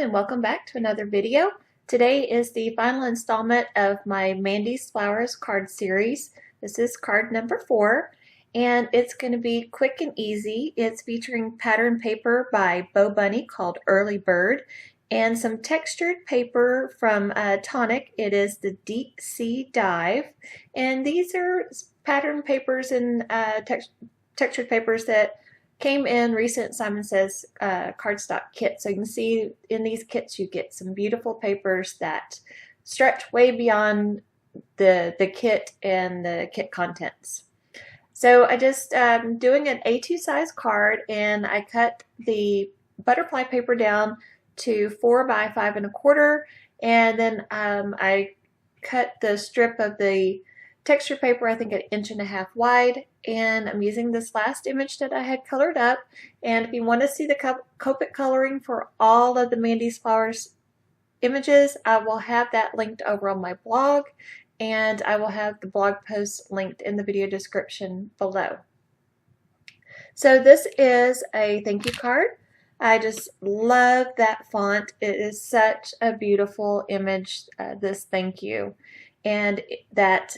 and welcome back to another video. Today is the final installment of my Mandys Flowers card series. This is card number 4 and it's going to be quick and easy. It's featuring pattern paper by BoBunny called Early Bird and some textured paper from Tonic. It is the Deep Sea Dive, and these are pattern papers and textured papers that came in recent Simon Says cardstock kit. So you can see in these kits you get some beautiful papers that stretch way beyond the kit and the kit contents. So I just doing an A2 size card, and I cut the butterfly paper down to 4 by 5 1/4, and then I cut the strip of the texture paper, I think 1.5 inches wide, and I'm using this last image that I had colored up. And if you want to see the Copic coloring for all of the Mandys Flowers images, I will have that linked over on my blog, and I will have the blog post linked in the video description below. So this is a thank you card. I just love that font. It is such a beautiful image, this thank you. And that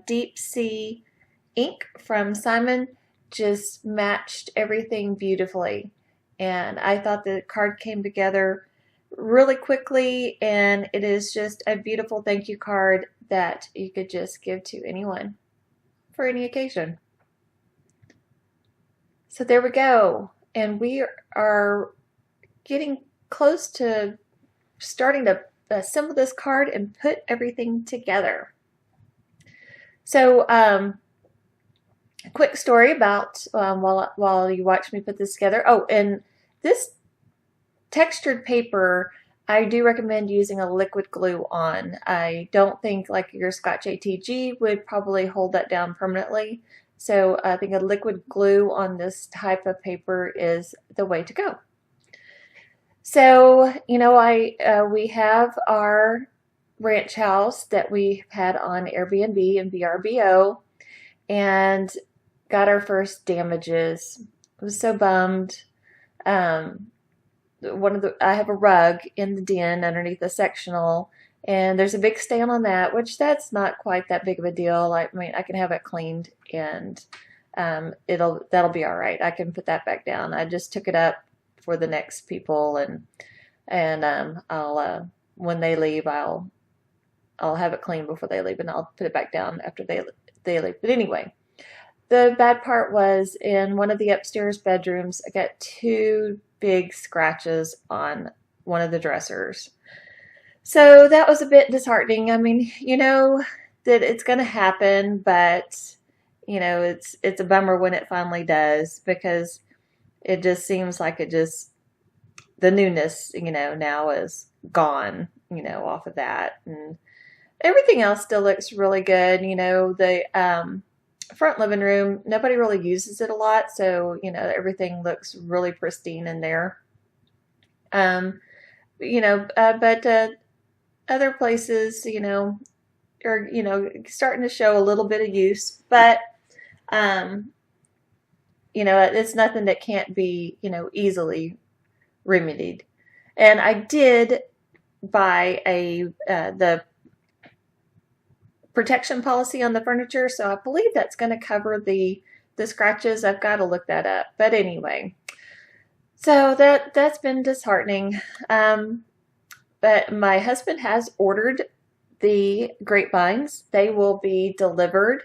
deep sea ink from Simon just matched everything beautifully. And I thought the card came together really quickly, and it is just a beautiful thank you card that you could just give to anyone for any occasion. So there we go. And we are getting close to starting to assemble this card and put everything together. So quick story about while you watch me put this together. Oh, and this textured paper I do recommend using a liquid glue on. I don't think like your Scotch ATG would probably hold that down permanently. So I think a liquid glue on this type of paper is the way to go. So, you know, we have our ranch house that we had on Airbnb and VRBO, and got our first damages. I was so bummed. I have a rug in the den underneath the sectional, and there's a big stain on that, which that's not quite that big of a deal. I mean, I can have it cleaned, and that'll be all right. I can put that back down. I just took it up for the next people, and I'll when they leave, I'll have it cleaned before they leave, and I'll put it back down after they leave. But anyway, the bad part was in one of the upstairs bedrooms, I got 2 big scratches on one of the dressers. So that was a bit disheartening. I mean, you know that it's going to happen, but you know, it's a bummer when it finally does, because it just seems like the newness, you know, now is gone, you know, off of that. And everything else still looks really good. You know, the front living room, nobody really uses it a lot, so, you know, everything looks really pristine in there. You know, but other places, you know, are, you know, starting to show a little bit of use, but you know, it's nothing that can't be, you know, easily remedied. And I did buy the protection policy on the furniture, so I believe that's going to cover the scratches. I've got to look that up. But anyway, so that's been disheartening. But my husband has ordered the grapevines. They will be delivered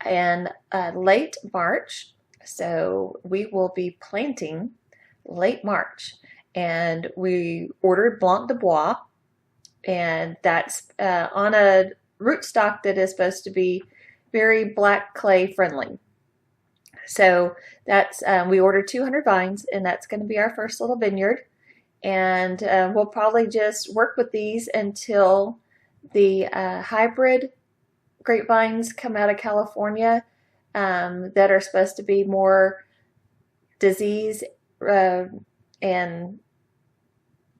in late March. So we will be planting late March, and we ordered Blanc de Bois, and that's on a rootstock that is supposed to be very black clay friendly. So that's we ordered 200 vines, and that's going to be our first little vineyard, and we'll probably just work with these until the hybrid grapevines come out of California. That are supposed to be more disease and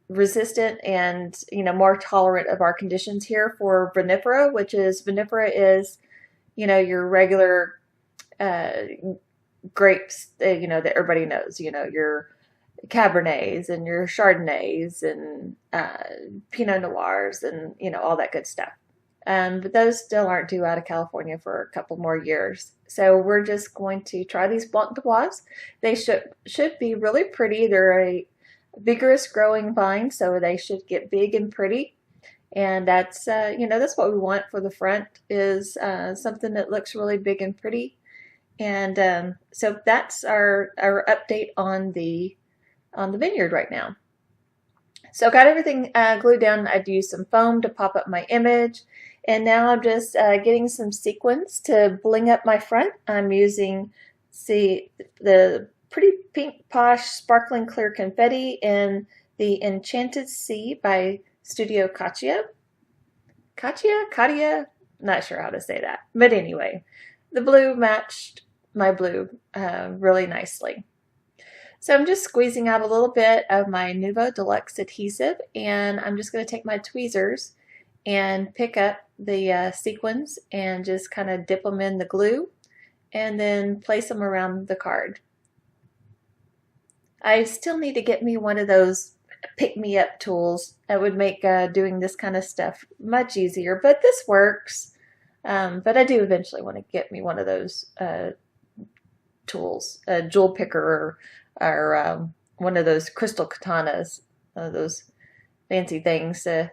resistant, and, you know, more tolerant of our conditions here for vinifera, vinifera is, you know, your regular grapes, you know, that everybody knows, you know, your Cabernets and your Chardonnays and Pinot Noirs and all that good stuff. But those still aren't due out of California for a couple more years. So we're just going to try these Blanc de Bois. They should be really pretty. They're a vigorous growing vine, so they should get big and pretty. And that's that's what we want for the front, is something that looks really big and pretty. And so that's our update on the vineyard right now. So got everything glued down. I'd used some foam to pop up my image. And now I'm just getting some sequins to bling up my front. I'm using, the pretty pink posh sparkling clear confetti in the Enchanted Sea by Studio Katia. Not sure how to say that. But anyway, the blue matched my blue really nicely. So I'm just squeezing out a little bit of my Nuvo Deluxe adhesive, and I'm just going to take my tweezers and pick up the sequins and just kind of dip them in the glue and then place them around the card. I still need to get me one of those pick-me-up tools that would make doing this kind of stuff much easier, but this works. But I do eventually want to get me one of those tools, a jewel picker or one of those crystal katanas, those fancy things to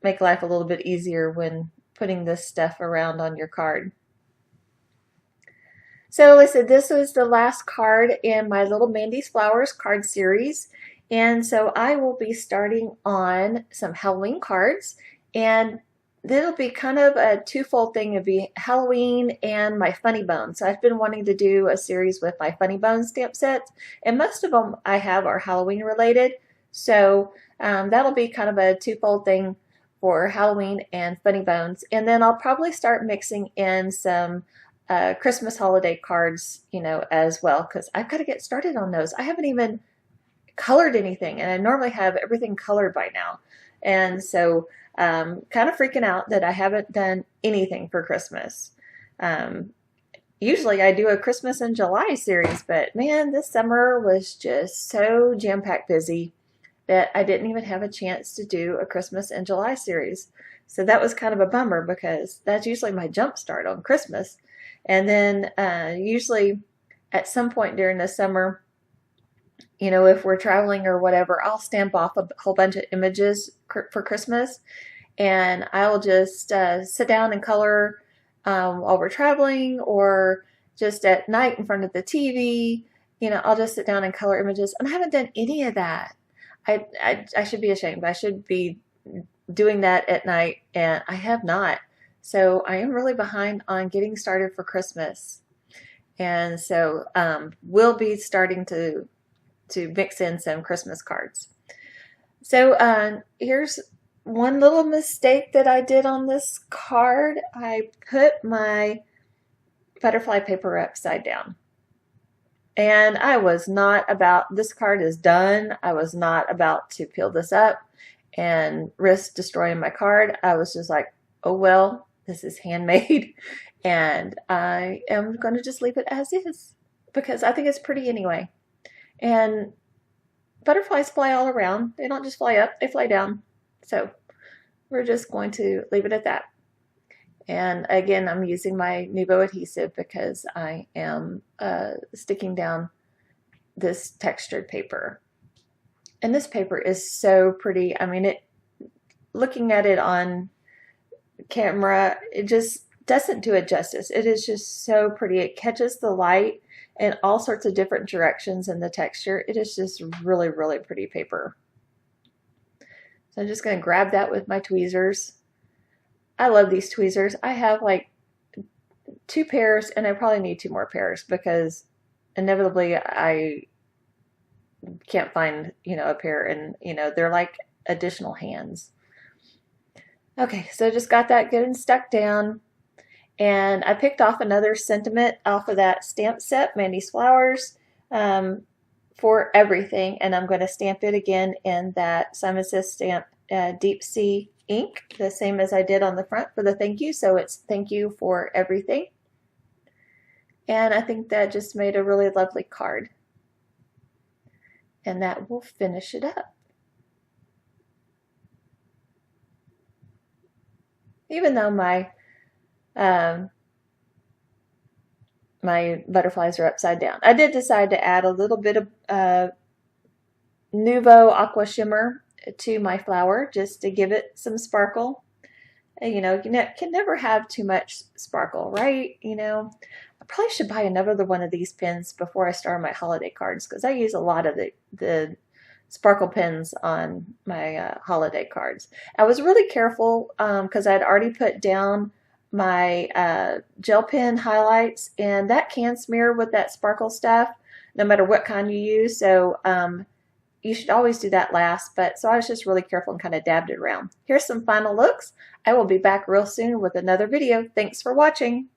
make life a little bit easier when putting this stuff around on your card. So listen, this was the last card in my little Mandys Flowers card series, and so I will be starting on some Halloween cards, and it'll be kind of a twofold thing. It'll be Halloween and my Funny Bones. So I've been wanting to do a series with my Funny Bones stamp sets, and most of them I have are Halloween related, so that'll be kind of a twofold thing for Halloween and Funny Bones. And then I'll probably start mixing in some Christmas holiday cards, as well, because I've got to get started on those. I haven't even colored anything, and I normally have everything colored by now. And so kind of freaking out that I haven't done anything for Christmas. Usually I do a Christmas in July series, but man, this summer was just so jam-packed busy that I didn't even have a chance to do a Christmas in July series. So that was kind of a bummer, because that's usually my jump start on Christmas. And then usually at some point during the summer, if we're traveling or whatever, I'll stamp off a whole bunch of images for Christmas, and I'll just sit down and color while we're traveling, or just at night in front of the TV. I'll just sit down and color images, and I haven't done any of that. I should be ashamed. I should be doing that at night, and I have not. So I am really behind on getting started for Christmas. And so we'll be starting to mix in some Christmas cards. So here's one little mistake that I did on this card. I put my butterfly paper upside down. And I was not about, this card is done. I was not about to peel this up and risk destroying my card. I was just like, oh well, this is handmade, and I am going to just leave it as is, because I think it's pretty anyway. And butterflies fly all around. They don't just fly up, they fly down. So we're just going to leave it at that. And again, I'm using my Nuvo adhesive because I am sticking down this textured paper. And this paper is so pretty. I mean, looking at it on camera, it just doesn't do it justice. It is just so pretty. It catches the light in all sorts of different directions in the texture. It is just really, really pretty paper. So I'm just going to grab that with my tweezers. I love these tweezers. I have like 2 pairs, and I probably need 2 more pairs, because inevitably I can't find, a pair, and, they're like additional hands. Okay, so just got that good and stuck down, and I picked off another sentiment off of that stamp set, Mandys Flowers, for everything, and I'm going to stamp it again in that Simon Says Stamp Deep Sea ink, the same as I did on the front for the thank you. So it's thank you for everything. And I think that just made a really lovely card. and that will finish it up. Even though my my butterflies are upside down, I did decide to add a little bit of Nuvo Aqua Shimmer to my flower just to give it some sparkle. You know, you can never have too much sparkle, right? You know, I probably should buy another one of these pens before I start my holiday cards, because I use a lot of the sparkle pens on my holiday cards. I was really careful because I'd already put down my gel pen highlights, and that can smear with that sparkle stuff no matter what kind you use. So you should always do that last, but so I was just really careful and kind of dabbed it around. Here's some final looks. I will be back real soon with another video. Thanks for watching.